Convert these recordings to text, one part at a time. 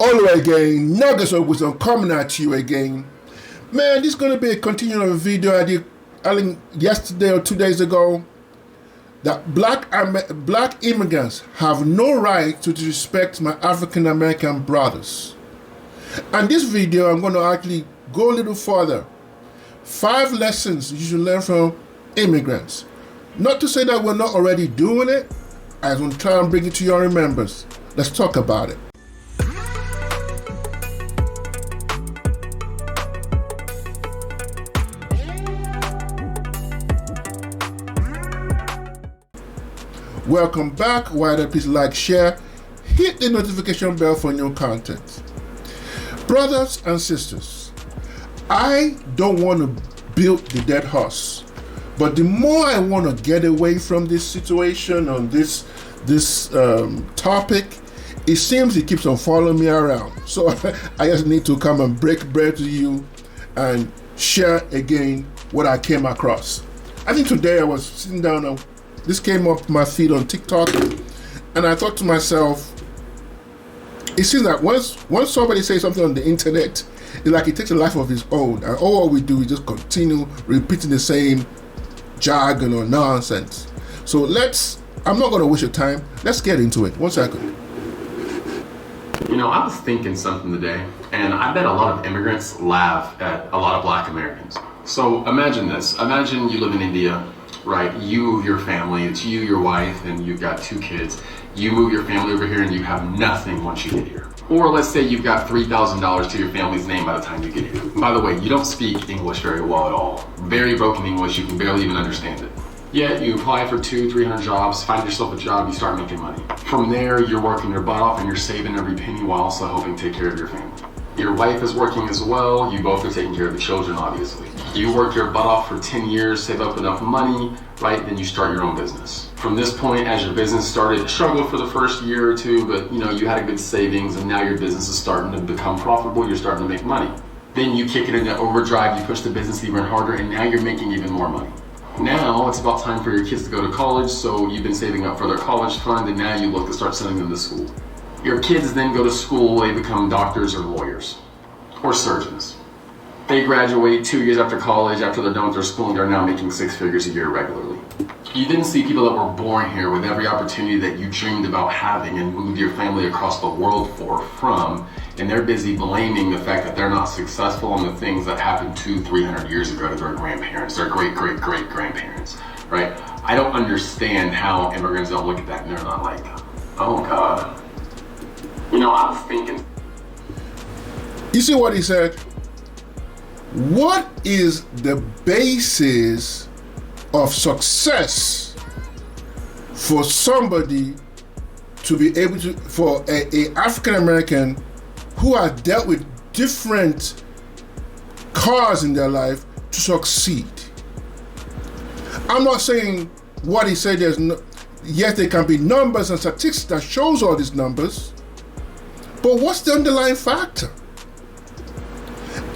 All right again, nuggets of wisdom coming at you again. Man, this is going to be a continuation of a video I did, I think, yesterday or 2 days ago. That black immigrants have no right to disrespect my African American brothers. And this video, I'm going to actually go a little further. 5 lessons you should learn from immigrants. Not to say that we're not already doing it. I just want to try and bring it to your remembrance. Let's talk about it. Welcome back. Why don't please like, share, hit the notification bell for new content. Brothers and sisters, I don't want to build the dead horse, but the more I want to get away from this situation on this topic, it seems it keeps on following me around. So I just need to come and break bread to you and share again what I came across. I think today I was sitting down and this came up my feed on TikTok, and I thought to myself, it seems that once somebody says something on the internet, it's like it takes a life of its own, and all we do is just continue repeating the same jargon or nonsense. So I'm not going to waste your time. Let's get into it. 1 second. You know, I was thinking something today, and I bet a lot of immigrants laugh at a lot of black Americans. So imagine this. Imagine you live in India, right? You move your family, it's you, your wife, and you've got 2 kids. You move your family over here and you have nothing once you get here. Or let's say you've got $3,000 to your family's name by the time you get here. By the way, you don't speak English very well at all. Very broken English, you can barely even understand it. Yet you apply for 200-300 jobs, find yourself a job, you start making money. From there, you're working your butt off and you're saving every penny while also hoping to take care of your family. Your wife is working as well, you both are taking care of the children, obviously. You work your butt off for 10 years, save up enough money, right? Then you start your own business. From this point, as your business started, struggled for the first year or 2, but you had a good savings, and now your business is starting to become profitable, you're starting to make money. Then you kick it into overdrive, you push the business even harder, and now you're making even more money. Now it's about time for your kids to go to college, so you've been saving up for their college fund, and now you look to start sending them to school. Your kids then go to school, they become doctors or lawyers, or surgeons. They graduate 2 years after college, after they're done with their schooling, they're now making 6 figures a year regularly. You then see people that were born here with every opportunity that you dreamed about having and moved your family across the world from, and they're busy blaming the fact that they're not successful on the things that happened 200-300 years ago to their grandparents, their great-great-great-grandparents, right? I don't understand how immigrants don't look at that and they're not like, oh God. I was thinking. You see what he said? What is the basis of success for somebody to be able to, for a African American who has dealt with different cars in their life to succeed? I'm not saying what he said, yes, there can be numbers and statistics that shows all these numbers, but what's the underlying factor?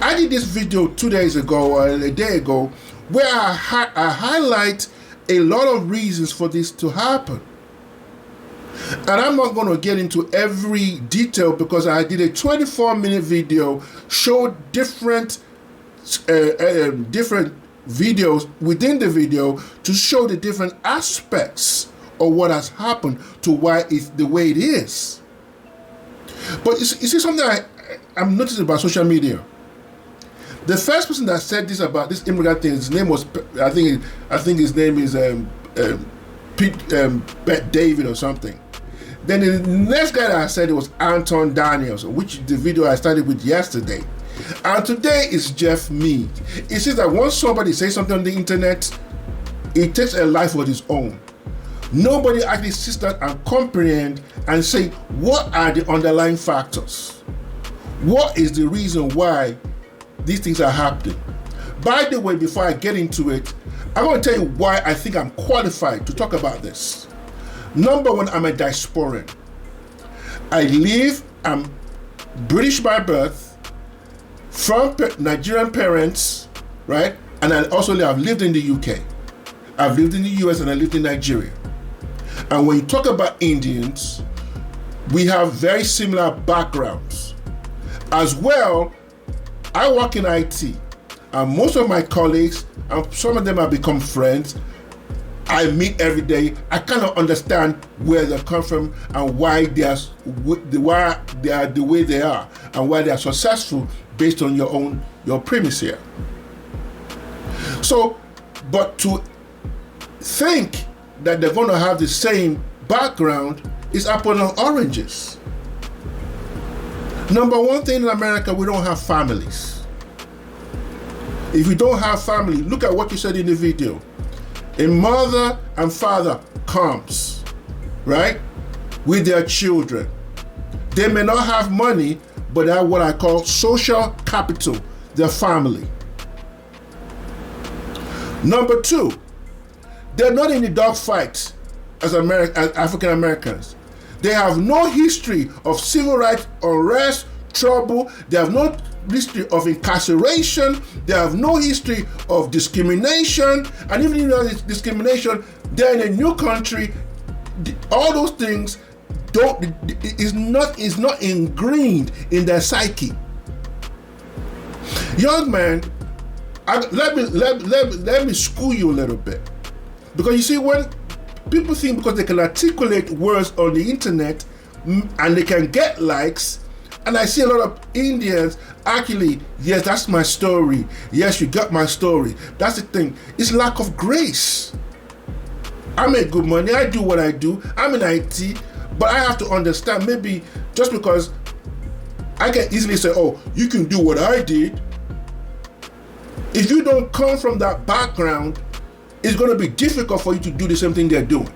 I did this video 2 days ago or a day ago where I highlight a lot of reasons for this to happen. And I'm not going to get into every detail because I did a 24-minute video, showed different videos within the video to show the different aspects of what has happened to why it's the way it is. But you see something I'm noticing about social media. The first person that said this about this immigrant thing, his name was, I think his name is Bet David or something. Then the next guy that I said it was Anton Daniels, which the video I started with yesterday. And today is Jeff Mead. It says that once somebody says something on the internet, it takes a life of its own. Nobody actually sits down and comprehend and say, what are the underlying factors? What is the reason why these things are happening? By the way, before I get into it, I want to tell you why I think I'm qualified to talk about this. Number one, I'm a diasporan. I'm British by birth, from Nigerian parents, right? And I also have lived in the UK. I've lived in the US and I lived in Nigeria. And when you talk about Indians, we have very similar backgrounds. As well, I work in IT, and most of my colleagues, and some of them have become friends, I meet every day. I kind of understand where they come from and why they are the way they are, and why they are successful based on your premise here. So, but to think that they're going to have the same background is apples and oranges. Number one thing in America, we don't have families. If you don't have family, look at what you said in the video. A mother and father comes, right, with their children. They may not have money, but they have what I call social capital, their family. Number two, they're not in the dogfight as African Americans. They have no history of civil rights unrest, trouble. They have no history of incarceration. They have no history of discrimination. And even if there is discrimination, they're in a new country. All those things is not ingrained in their psyche. Young man, let me school you a little bit. Because you see, when people think because they can articulate words on the internet and they can get likes, and I see a lot of Indians actually, yes, that's my story. Yes, you got my story. That's the thing. It's lack of grace. I make good money. I do what I do. I'm in IT, but I have to understand, maybe just because I can easily say, oh, you can do what I did. If you don't come from that background, it's going to be difficult for you to do the same thing they're doing.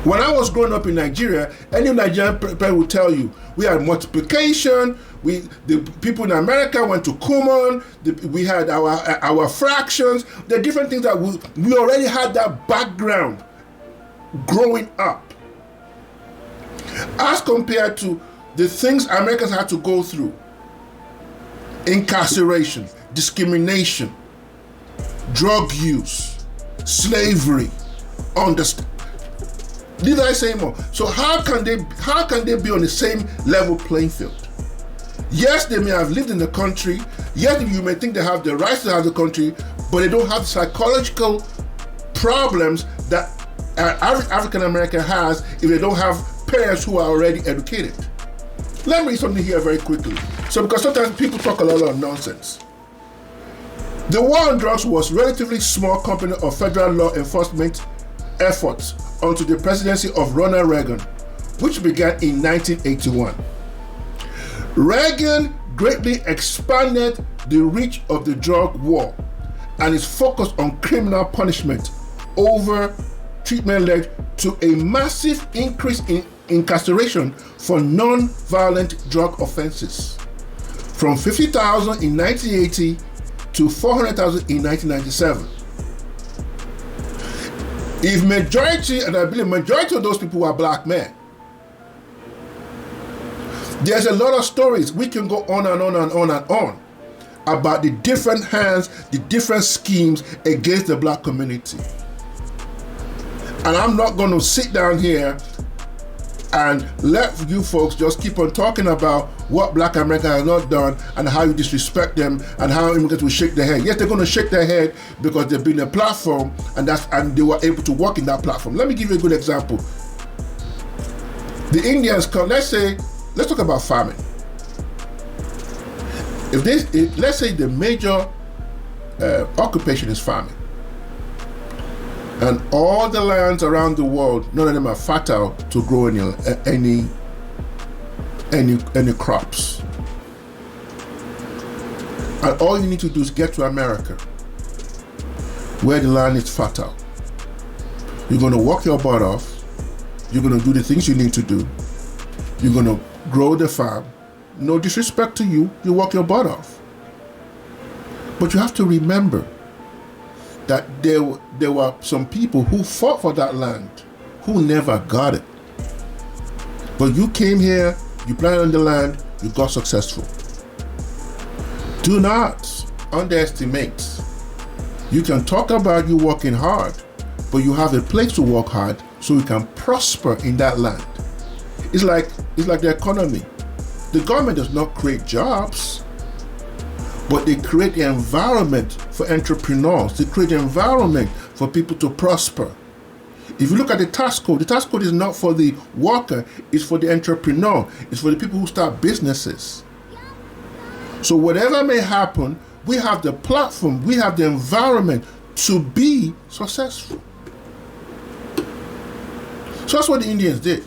When I was growing up in Nigeria, any Nigerian parent will tell you, we had multiplication, the people in America went to Kumon, we had our fractions, the different things that we already had that background growing up. As compared to the things Americans had to go through: incarceration, discrimination, drug use, slavery, Did I say more? So how can they be on the same level playing field? Yes, they may have lived in the country. Yes, you may think they have the rights to have the country, but they don't have the psychological problems that African American has if they don't have parents who are already educated. Let me read something here very quickly. So, because sometimes people talk a lot of nonsense. The war on drugs was relatively small company of federal law enforcement efforts until the presidency of Ronald Reagan, which began in 1981. Reagan greatly expanded the reach of the drug war, and its focus on criminal punishment over treatment led to a massive increase in incarceration for non-violent drug offenses, from 50,000 in 1980 to 400,000 in 1997. If majority, and I believe majority of those people were black men, there's a lot of stories. We can go on and on and on and on about the different hands, the different schemes against the black community. And I'm not going to sit down here and let you folks just keep on talking about what black America has not done and how you disrespect them and how immigrants will shake their head. Yes, they're going to shake their head because they've been a platform and they were able to work in that platform. Let me give you a good example. The Indians come, let's talk about farming. Let's say the major occupation is farming, and all the lands around the world, none of them are fertile to grow any crops. And all you need to do is get to America, where the land is fertile. You're going to work your butt off. You're going to do the things you need to do. You're going to grow the farm. No disrespect to you, you work your butt off. But you have to remember that there were some people who fought for that land who never got it. But you came here, you planted on the land, you got successful. Do not underestimate. You can talk about you working hard, but you have a place to work hard so you can prosper in that land. It's like the economy. The government does not create jobs, but they create the environment for entrepreneurs. They create the environment for people to prosper. If you look at the tax code is not for the worker, it's for the entrepreneur. It's for the people who start businesses. So whatever may happen, we have the platform, we have the environment to be successful. So that's what the Indians did.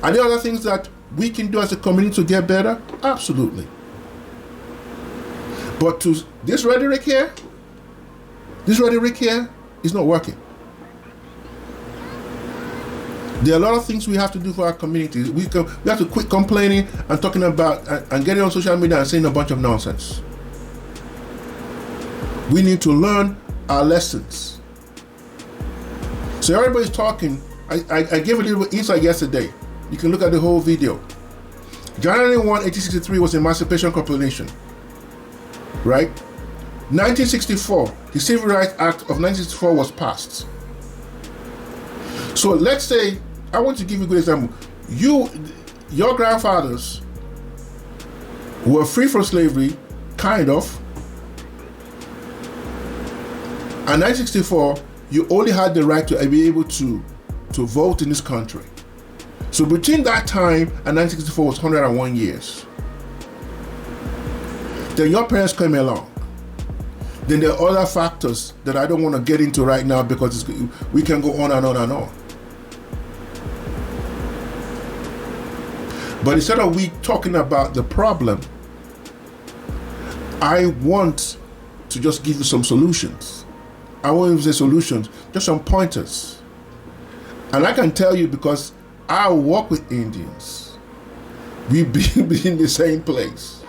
Are there other things that we can do as a community to get better? Absolutely. But to this rhetoric here is not working. There are a lot of things we have to do for our communities. We have to quit complaining and talking about and getting on social media and saying a bunch of nonsense. We need to learn our lessons. So everybody's talking. I gave a little insight yesterday. You can look at the whole video. January 1, 1863 was Emancipation Proclamation, right? 1964, the Civil Rights Act of 1964 was passed. So let's say, I want to give you a good example. Your grandfathers were free from slavery, kind of. And 1964, you only had the right to be able to vote in this country. So between that time and 1964 was 101 years. Then your parents came along. Then there are other factors that I don't want to get into right now because we can go on and on and on. But instead of we talking about the problem, I want to just give you some solutions. I won't say solutions, just some pointers. And I can tell you because I work with Indians. We've been in the same place.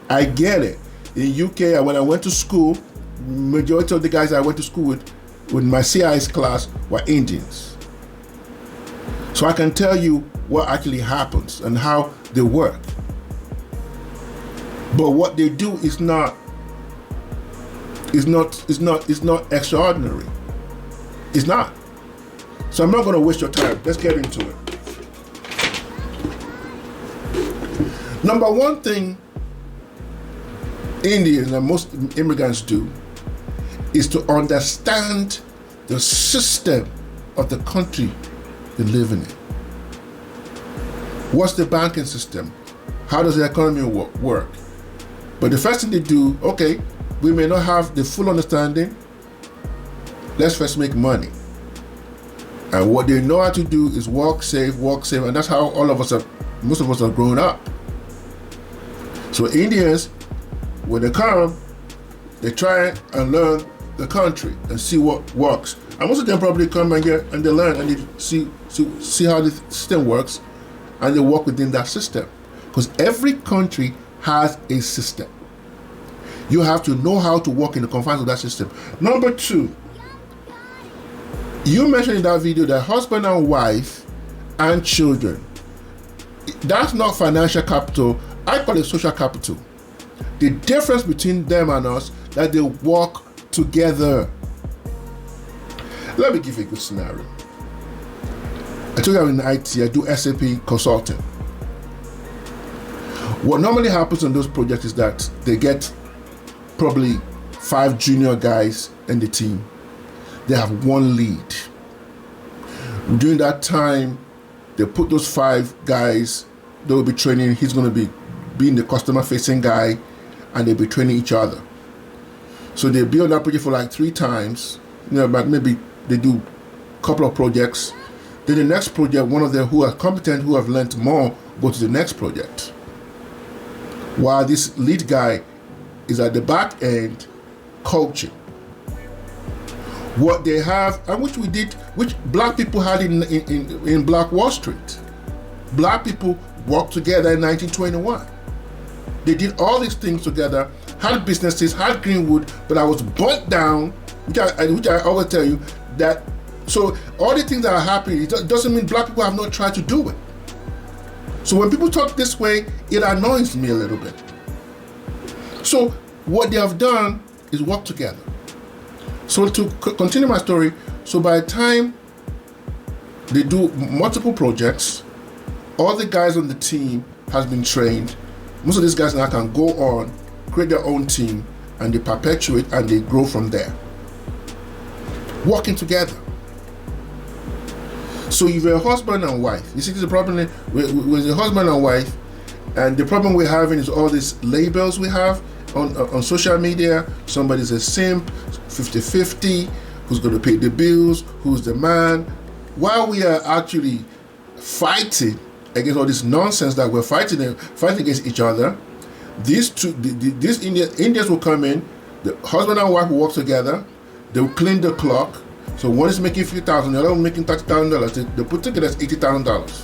I get it. In UK, when I went to school, majority of the guys I went to school with my CIS class were Indians. So I can tell you what actually happens and how they work. But what they do is not extraordinary. It's not. So I'm not going to waste your time. Let's get into it. Number one thing Indians and most immigrants do is to understand the system of the country they live in. What's the banking system? How does the economy work? But the first thing they do, okay, we may not have the full understanding. Let's first make money. And what they know how to do is work, save, and that's how most of us are growing up. So Indians, when they come, they try and learn the country and see what works. And most of them probably come and they learn and they see how the system works, and they work within that system. Because every country has a system. You have to know how to work in the confines of that system. Number two, you mentioned in that video that husband and wife and children, that's not financial capital. I call it social capital. The difference between them and us, that they work together. Let me give you a good scenario. I told you I'm in IT, I do SAP consulting. What normally happens on those projects is that they get probably 5 junior guys in the team. They have one lead. During that time, they put those 5 guys, they will be training. He's going to be being the customer facing guy, and they'll be training each other. So they build that project for like 3 times, but maybe they do a couple of projects. Then the next project, one of them who are competent, who have learned more, go to the next project. While this lead guy is at the back end coaching. What they have, and which black people had in Black Wall Street. Black people worked together in 1921. They did all these things together, had businesses, had Greenwood, but I was burnt down, which I always tell you, that, so all the things that are happening, it doesn't mean black people have not tried to do it. So when people talk this way, it annoys me a little bit. So what they have done is work together. So to continue my story, so by the time they do multiple projects, all the guys on the team has been trained. Most of these guys now can go on, create their own team, and they perpetuate and they grow from there. Working together. So if you're a husband and wife, you see the problem with a husband and wife, and the problem we're having is all these labels we have on social media. Somebody's a simp, 50-50, who's going to pay the bills, who's the man. While we are actually fighting against all this nonsense that we're fighting against each other, these Indians will come in, the husband and wife will work together, they'll clean the clock. So one is making $50,000, the other one making $30,000. They put together $80,000.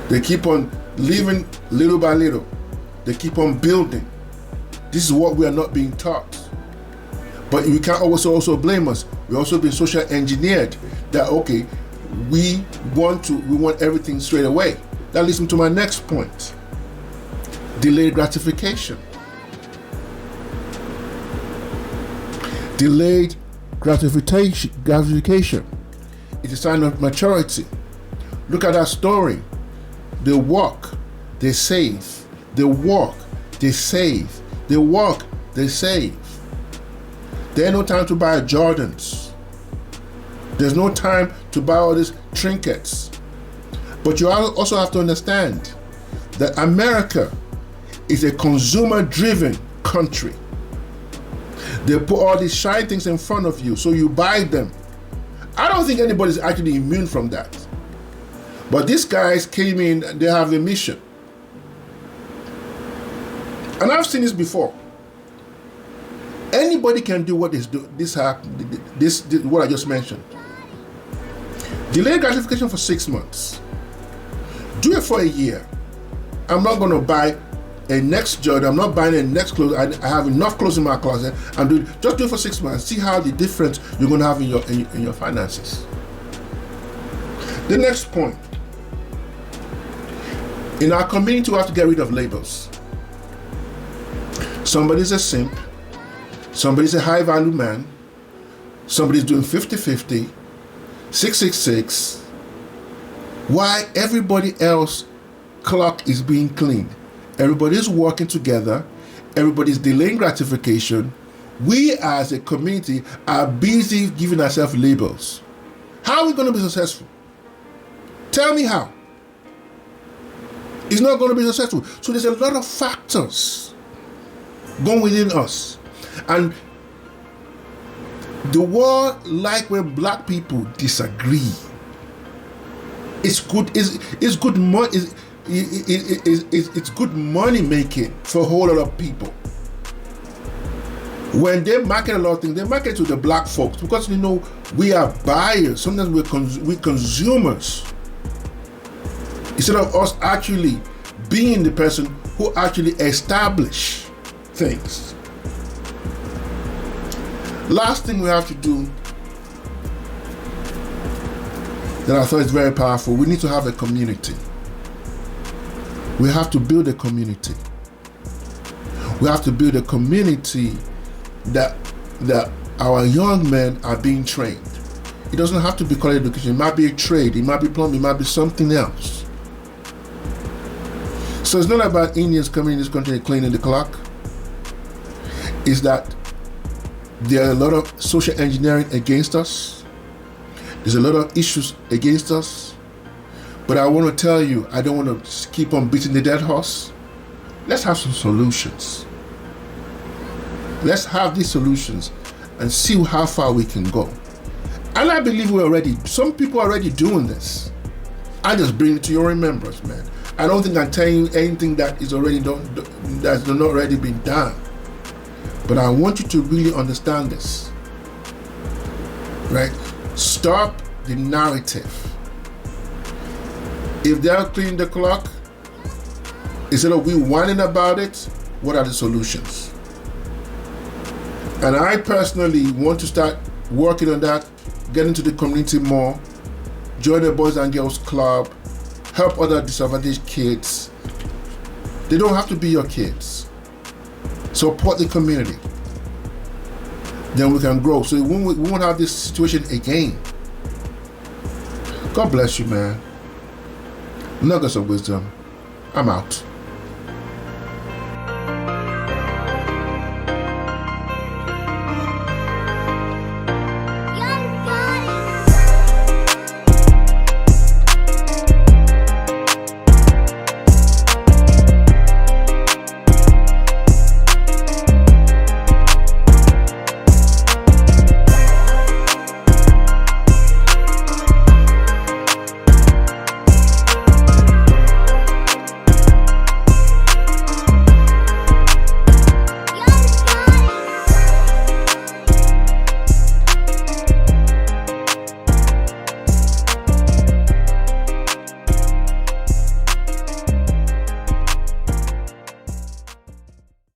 They keep on living little by little. They keep on building. This is what we are not being taught. But you can't also blame us. We're also being social engineered that, okay, we want everything straight away. That leads me to my next point. Delayed gratification. Delayed gratification. It's a sign of maturity. Look at that story. They work, they save. They work, they save. They work, they save. There's no time to buy Jordans. There's no time to buy all these trinkets. But you also have to understand that America is a consumer-driven country. They put all these shiny things in front of you, so you buy them. I don't think anybody's actually immune from that. But these guys came in, they have a mission. And I've seen this before. Anybody can do what what I just mentioned. Delay gratification for 6 months. Do it for a year. I'm not going to buy a next Jordan. I'm not buying a next clothes. I have enough clothes in my closet. Just do it for 6 months. See how the difference you're going to have in your finances. The next point. In our community, we have to get rid of labels. Somebody's a simp. Somebody's a high-value man. Somebody's doing 50-50, 666. Why everybody else clock is being cleaned? Everybody's working together. Everybody's delaying gratification. We as a community are busy giving ourselves labels. How are we going to be successful? Tell me how. It's not going to be successful. So there's a lot of factors going within us. And the world like when black people disagree. It's good. It's good money. It's good money making for a whole lot of people. When they market a lot of things, they market to the black folks because we are buyers. Sometimes we're consumers. Instead of us actually being the person who actually establish things. Last thing we have to do that I thought is very powerful, we need to have a community. We have to build a community. We have to build a community that our young men are being trained. It doesn't have to be college education. It might be a trade. It might be plumbing. It might be something else. So it's not about Indians coming in this country and cleaning the clock. It's that there are a lot of social engineering against us. There's a lot of issues against us. But I want to tell you, I don't want to keep on beating the dead horse. Let's have some solutions. Let's have these solutions and see how far we can go. And I believe some people are already doing this. I just bring it to your remembrance, man. I don't think I'm telling you anything that is already done, that's not already been done. But I want you to really understand this. Right? Stop the narrative. If they're cleaning the clock, instead of we whining about it, what are the solutions? And I personally want to start working on that, get into the community more, join the Boys and Girls Club, help other disadvantaged kids. They don't have to be your kids. Support the community. Then we can grow. So we won't have this situation again. God bless you, man. Nuggets of wisdom. I'm out.